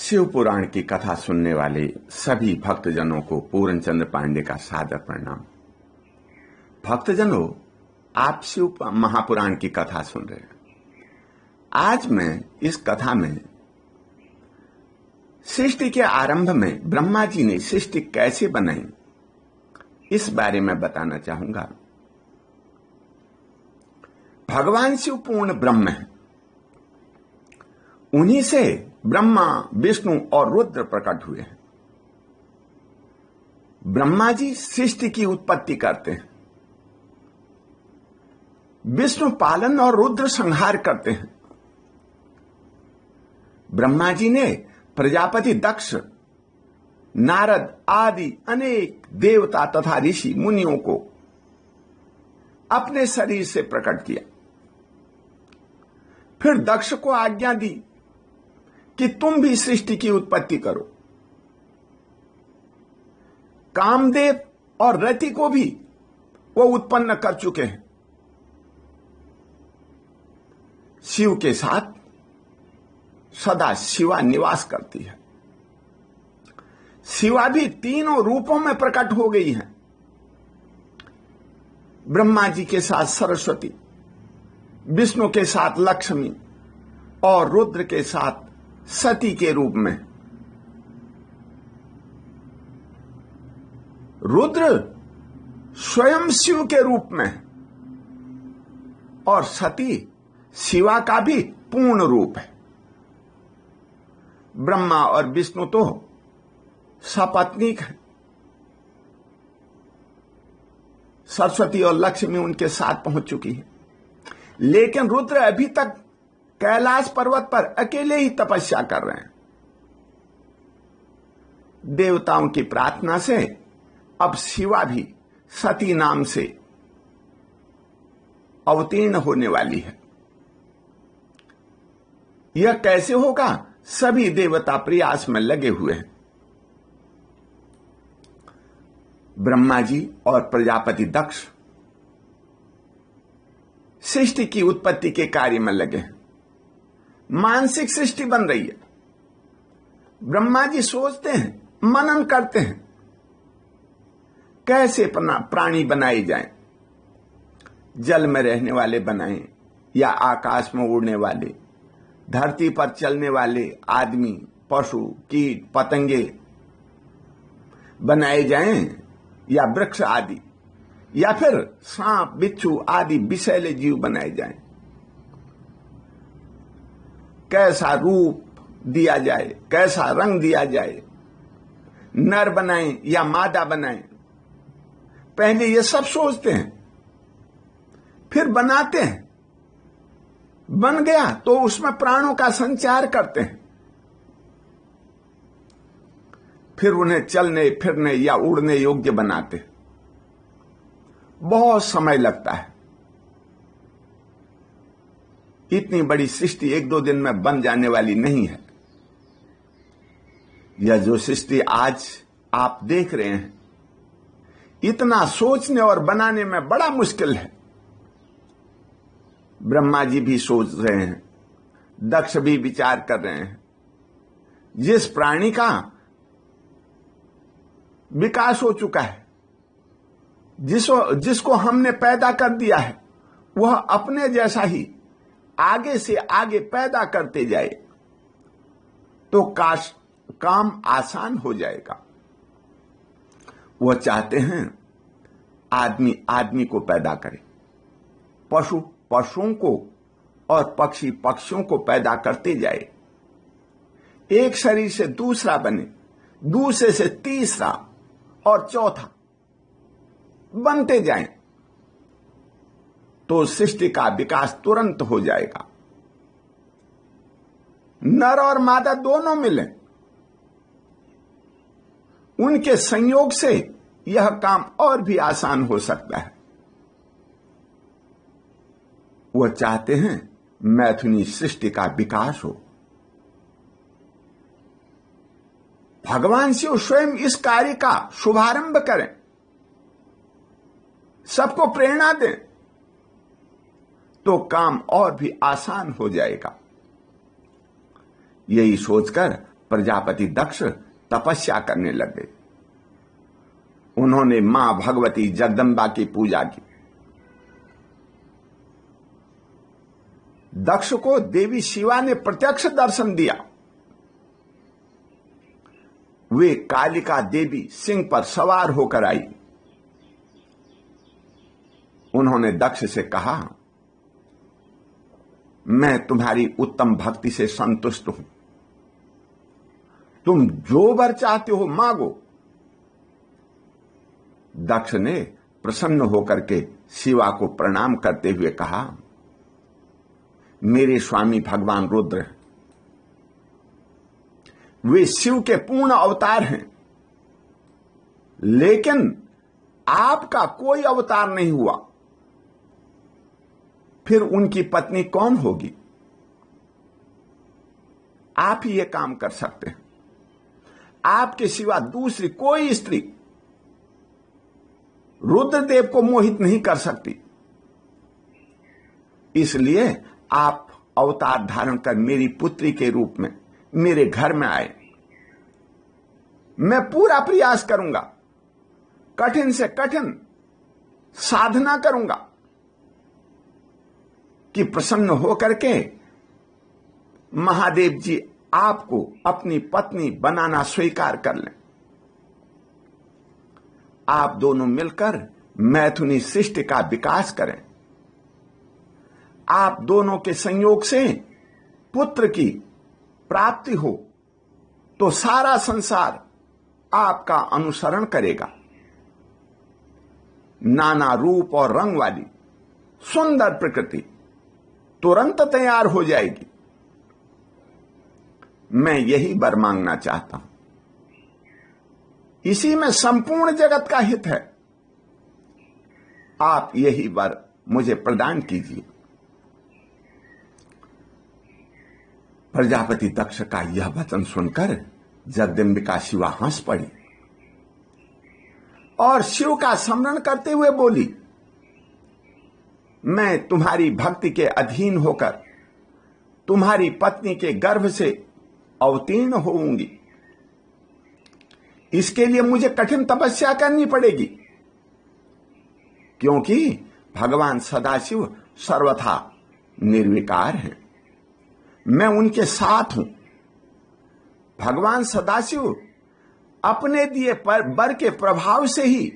शिव पुराण की कथा सुनने वाले सभी भक्तजनों को पूर्णचंद्र पांडे का सादर प्रणाम। भक्तजनों, आप शिव महापुराण की कथा सुन रहे हैं। आज मैं इस कथा में सृष्टि के आरंभ में ब्रह्मा जी ने सृष्टि कैसे बनाई, इस बारे में बताना चाहूंगा। भगवान शिव पूर्ण ब्रह्म है। उन्हीं से ब्रह्मा, विष्णु और रुद्र प्रकट हुए हैं। ब्रह्मा जी सृष्टि की उत्पत्ति करते हैं, विष्णु पालन और रुद्र संहार करते हैं। ब्रह्मा जी ने प्रजापति दक्ष, नारद आदि अनेक देवता तथा ऋषि मुनियों को अपने शरीर से प्रकट किया। फिर दक्ष को आज्ञा दी कि तुम भी सृष्टि की उत्पत्ति करो। कामदेव और रति को भी वो उत्पन्न कर चुके हैं। शिव के साथ सदा शिवा निवास करती है। शिवा भी तीनों रूपों में प्रकट हो गई है। ब्रह्मा जी के साथ सरस्वती, विष्णु के साथ लक्ष्मी और रुद्र के साथ सती के रूप में। रुद्र स्वयं शिव के रूप में और सती शिवा का भी पूर्ण रूप है। ब्रह्मा और विष्णु तो सपत्नीक है। सरस्वती और लक्ष्मी उनके साथ पहुंच चुकी है, लेकिन रुद्र अभी तक कैलाश पर्वत पर अकेले ही तपस्या कर रहे हैं। देवताओं की प्रार्थना से अब शिवा भी सती नाम से अवतीर्ण होने वाली है। यह कैसे होगा? सभी देवता प्रयास में लगे हुए हैं। ब्रह्मा जी और प्रजापति दक्ष सृष्टि की उत्पत्ति के कार्य में लगे हैं। मानसिक सृष्टि बन रही है। ब्रह्मा जी सोचते हैं, मनन करते हैं, कैसे प्राणी बनाए जाएं। जल में रहने वाले बनाएं या आकाश में उड़ने वाले, धरती पर चलने वाले आदमी, पशु, कीट, पतंगे बनाए जाएं या वृक्ष आदि, या फिर सांप, बिच्छू आदि विषैले जीव बनाए जाएं। कैसा रूप दिया जाए, कैसा रंग दिया जाए, नर बनाएं या मादा बनाएं, पहले ये सब सोचते हैं, फिर बनाते हैं। बन गया तो उसमें प्राणों का संचार करते हैं, फिर उन्हें चलने फिरने या उड़ने योग्य बनाते हैं। बहुत समय लगता है। इतनी बड़ी सृष्टि एक दो दिन में बन जाने वाली नहीं है। यह जो सृष्टि आज आप देख रहे हैं, इतना सोचने और बनाने में बड़ा मुश्किल है। ब्रह्मा जी भी सोच रहे हैं, दक्ष भी विचार कर रहे हैं। जिस प्राणी का विकास हो चुका है, जिसको हमने पैदा कर दिया है, वह अपने जैसा ही आगे से आगे पैदा करते जाए तो काम आसान हो जाएगा। वह चाहते हैं आदमी आदमी को पैदा करे, पशु पशुओं को और पक्षी पक्षियों को पैदा करते जाए। एक शरीर से दूसरा बने, दूसरे से तीसरा और चौथा बनते जाएं, तो सृष्टि का विकास तुरंत हो जाएगा। नर और मादा दोनों मिले, उनके संयोग से यह काम और भी आसान हो सकता है। वह चाहते हैं मैथुनी सृष्टि का विकास हो। भगवान शिव स्वयं इस कार्य का शुभारंभ करें, सबको प्रेरणा दें, तो काम और भी आसान हो जाएगा। यही सोचकर प्रजापति दक्ष तपस्या करने लगे। उन्होंने मां भगवती जगदम्बा की पूजा की। दक्ष को देवी शिवा ने प्रत्यक्ष दर्शन दिया। वे कालिका देवी सिंह पर सवार होकर आई। उन्होंने दक्ष से कहा, मैं तुम्हारी उत्तम भक्ति से संतुष्ट हूं, तुम जो वर चाहते हो मांगो। दक्ष ने प्रसन्न होकर के शिवा को प्रणाम करते हुए कहा, मेरे स्वामी भगवान रुद्र हैं, वे शिव के पूर्ण अवतार हैं, लेकिन आपका कोई अवतार नहीं हुआ, फिर उनकी पत्नी कौन होगी? आप ही ये काम कर सकते हैं। आपके सिवा दूसरी कोई स्त्री रुद्रदेव को मोहित नहीं कर सकती। इसलिए आप अवतार धारण कर मेरी पुत्री के रूप में मेरे घर में आए। मैं पूरा प्रयास करूंगा, कठिन से कठिन साधना करूंगा कि प्रसन्न होकर के महादेव जी आपको अपनी पत्नी बनाना स्वीकार कर लें। आप दोनों मिलकर मैथुनी सृष्टि का विकास करें। आप दोनों के संयोग से पुत्र की प्राप्ति हो तो सारा संसार आपका अनुसरण करेगा। नाना रूप और रंग वाली सुंदर प्रकृति तुरंत तैयार हो जाएगी। मैं यही वर मांगना चाहता हूं। इसी में संपूर्ण जगत का हित है। आप यही वर मुझे प्रदान कीजिए। प्रजापति दक्ष का यह वचन सुनकर जगदम्बिका शिवा हंस पड़ी और शिव का स्मरण करते हुए बोली, मैं तुम्हारी भक्ति के अधीन होकर तुम्हारी पत्नी के गर्भ से अवतीर्ण होऊंगी। इसके लिए मुझे कठिन तपस्या करनी पड़ेगी, क्योंकि भगवान सदाशिव सर्वथा निर्विकार हैं। मैं उनके साथ हूं। भगवान सदाशिव अपने दिए वर के प्रभाव से ही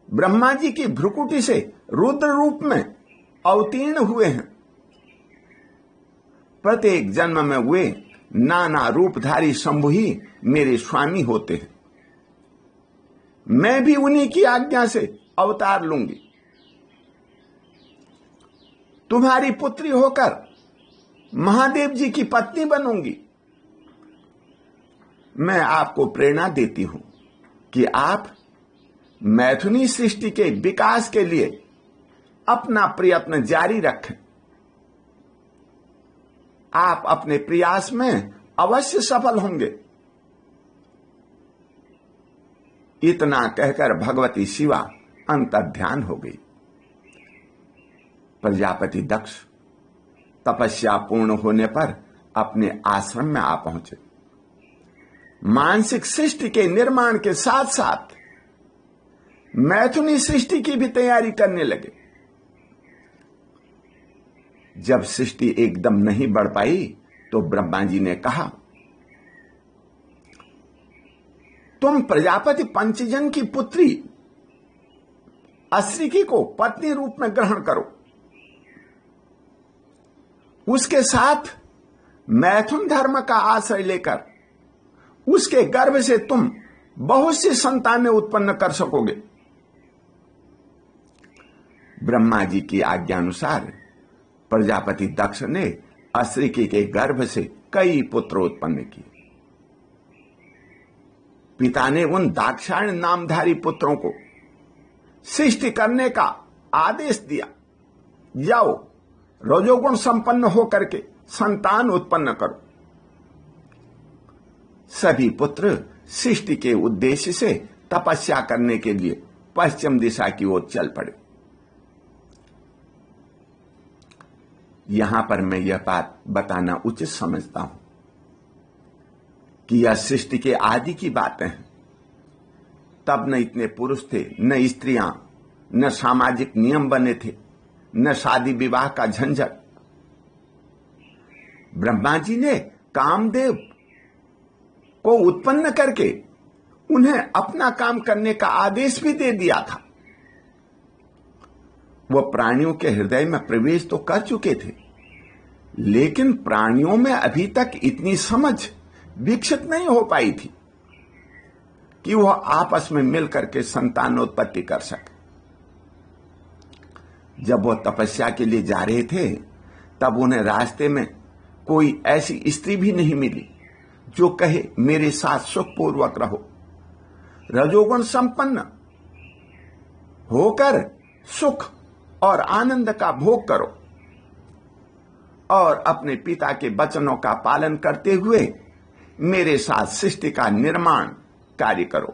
ब्रह्मा जी की भ्रुकुटी से रुद्र रूप में अवतीर्ण हुए हैं। प्रत्येक जन्म में वे नाना रूपधारी शंभु ही मेरे स्वामी होते हैं। मैं भी उन्हीं की आज्ञा से अवतार लूंगी। तुम्हारी पुत्री होकर महादेव जी की पत्नी बनूंगी। मैं आपको प्रेरणा देती हूं कि आप मैथुनी सृष्टि के विकास के लिए अपना प्रयत्न जारी रखें। आप अपने प्रयास में अवश्य सफल होंगे। इतना कहकर भगवती शिवा अंतर्ध्यान हो गई। प्रजापति दक्ष तपस्या पूर्ण होने पर अपने आश्रम में आ पहुंचे। मानसिक सृष्टि के निर्माण के साथ साथ मैथुनी सृष्टि की भी तैयारी करने लगे। जब सृष्टि एकदम नहीं बढ़ पाई तो ब्रह्मा जी ने कहा, तुम प्रजापति पंचजन की पुत्री अश्रिकी को पत्नी रूप में ग्रहण करो। उसके साथ मैथुन धर्म का आश्रय लेकर उसके गर्भ से तुम बहुत सी संतानें उत्पन्न कर सकोगे। ब्रह्मा जी की आज्ञानुसार प्रजापति दक्ष ने अश्रिकी के गर्भ से कई पुत्र उत्पन्न किए। पिता ने उन दाक्षायण नामधारी पुत्रों को सृष्टि करने का आदेश दिया, जाओ रजोगुण संपन्न होकर के संतान उत्पन्न करो। सभी पुत्र सृष्टि के उद्देश्य से तपस्या करने के लिए पश्चिम दिशा की ओर चल पड़े। यहां पर मैं यह बात बताना उचित समझता हूं कि यह सृष्टि के आदि की बातें हैं। तब न इतने पुरुष थे, न स्त्रियां, न सामाजिक नियम बने थे, न शादी विवाह का झंझट। ब्रह्मा जी ने कामदेव को उत्पन्न करके उन्हें अपना काम करने का आदेश भी दे दिया था। वह प्राणियों के हृदय में प्रवेश तो कर चुके थे, लेकिन प्राणियों में अभी तक इतनी समझ विकसित नहीं हो पाई थी कि वह आपस में मिलकर के संतानोत्पत्ति कर सके। जब वह तपस्या के लिए जा रहे थे, तब उन्हें रास्ते में कोई ऐसी स्त्री भी नहीं मिली जो कहे मेरे साथ सुखपूर्वक रहो। रजोगुण संपन्न होकर सुख और आनंद का भोग करो और अपने पिता के वचनों का पालन करते हुए मेरे साथ सृष्टि का निर्माण कार्य करो।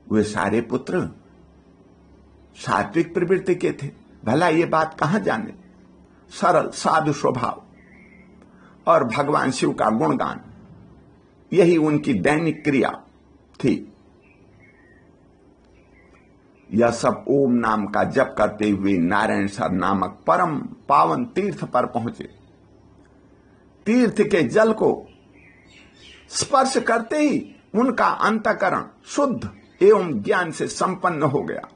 वे सारे पुत्र सात्विक प्रवृत्ति के थे। भला ये बात कहां जाने, सरल साधु स्वभाव और भगवान शिव का गुणगान, यही उनकी दैनिक क्रिया थी। यह सब ओम नाम का जप करते हुए नारायण सर नामक परम पावन तीर्थ पर पहुंचे। तीर्थ के जल को स्पर्श करते ही उनका अंतःकरण शुद्ध एवं ज्ञान से संपन्न हो गया।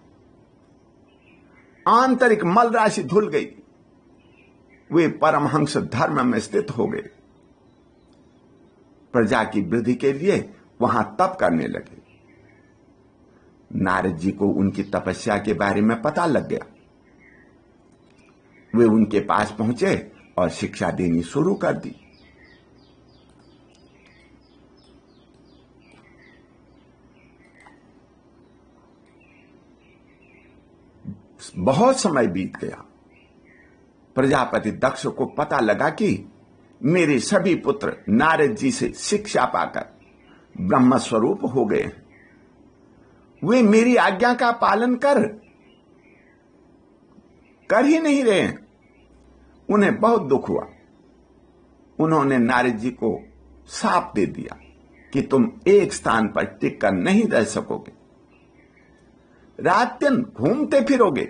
आंतरिक मल राशि धुल गई। वे परमहंस धर्म में स्थित हो गए। प्रजा की वृद्धि के लिए वहां तप करने लगे। नारद जी को उनकी तपस्या के बारे में पता लग गया। वे उनके पास पहुंचे और शिक्षा देनी शुरू कर दी। बहुत समय बीत गया। प्रजापति दक्ष को पता लगा कि मेरे सभी पुत्र नारद जी से शिक्षा पाकर ब्रह्म स्वरूप हो गए हैं। वे मेरी आज्ञा का पालन कर ही नहीं रहे हैं। उन्हें बहुत दुख हुआ। उन्होंने नारद जी को शाप दे दिया कि तुम एक स्थान पर टिक कर नहीं रह सकोगे, रात दिन घूमते फिरोगे।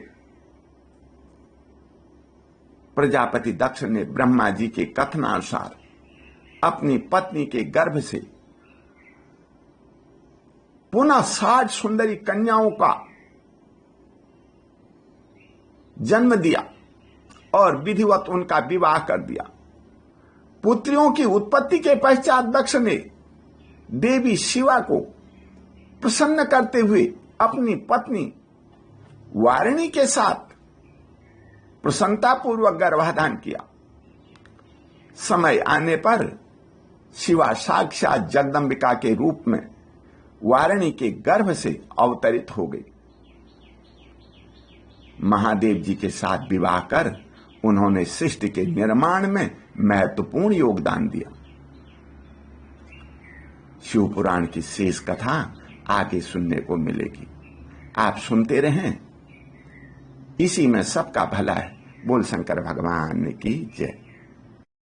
प्रजापति दक्ष ने ब्रह्मा जी के कथनानुसार अपनी पत्नी के गर्भ से पुनः 60 सुंदरी कन्याओं का जन्म दिया और विधिवत उनका विवाह कर दिया। पुत्रियों की उत्पत्ति के पश्चात दक्ष ने देवी शिवा को प्रसन्न करते हुए अपनी पत्नी वारिणी के साथ प्रसन्नतापूर्वक गर्भाधान किया। समय आने पर शिवा साक्षात जगदंबिका के रूप में वारिणी के गर्भ से अवतरित हो गई। महादेव जी के साथ विवाह कर उन्होंने सृष्टि के निर्माण में महत्वपूर्ण योगदान दिया। शिव पुराण की शेष कथा आगे सुनने को मिलेगी। आप सुनते रहें। इसी में सबका भला है। बोल शंकर भगवान की जय।